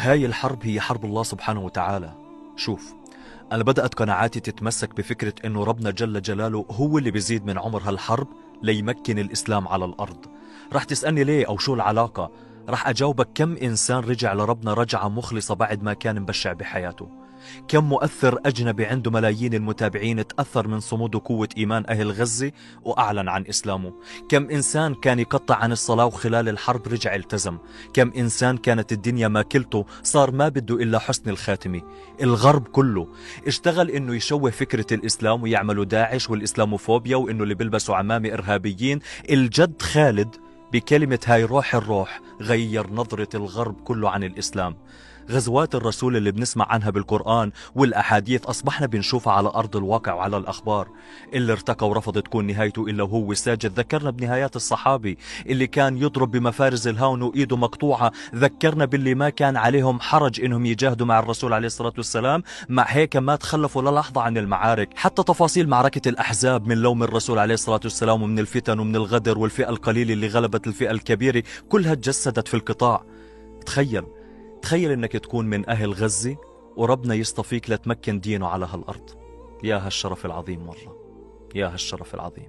هاي الحرب هي حرب الله سبحانه وتعالى. شوف، أنا بدأت قناعاتي تتمسك بفكرة إنه ربنا جل جلاله هو اللي بيزيد من عمر هالحرب ليمكن الإسلام على الأرض. رح تسألني ليه أو شو العلاقة؟ رح أجاوبك كم إنسان رجع لربنا رجعة مخلصة بعد ما كان مبشع بحياته. كم مؤثر أجنبي عنده ملايين المتابعين تأثر من صمود وقوة إيمان أهل غزة وأعلن عن إسلامه. كم إنسان كان يقطع عن الصلاة وخلال الحرب رجع التزم. كم إنسان كانت الدنيا ماكلته صار ما بده إلا حسن الخاتمة. الغرب كله اشتغل إنه يشوه فكرة الإسلام ويعملوا داعش والإسلاموفوبيا وإنه اللي بيلبسوا عمامة إرهابيين. الجد خالد بكلمة هاي روح الروح غير نظرة الغرب كله عن الإسلام. غزوات الرسول اللي بنسمع عنها بالقرآن والأحاديث أصبحنا بنشوفها على أرض الواقع وعلى الأخبار. اللي ارتقى ورفض تكون نهايته إلا وهو ساجد ذكرنا بنهايات الصحابي. اللي كان يضرب بمفارز الهون وإيده مقطوعة ذكرنا باللي ما كان عليهم حرج إنهم يجاهدوا مع الرسول عليه الصلاة والسلام، مع هيك ما تخلفوا للحظة عن المعارك. حتى تفاصيل معركة الأحزاب من لوم الرسول عليه الصلاة والسلام ومن الفتن ومن الغدر والفئة القليلة اللي غلبت الفئة الكبيرة كلها تجسدت في القطاع. تخيل انك تكون من اهل غزة وربنا يصطفيك لتمكن دينه على هالارض. يا هالشرف العظيم، والله يا هالشرف العظيم.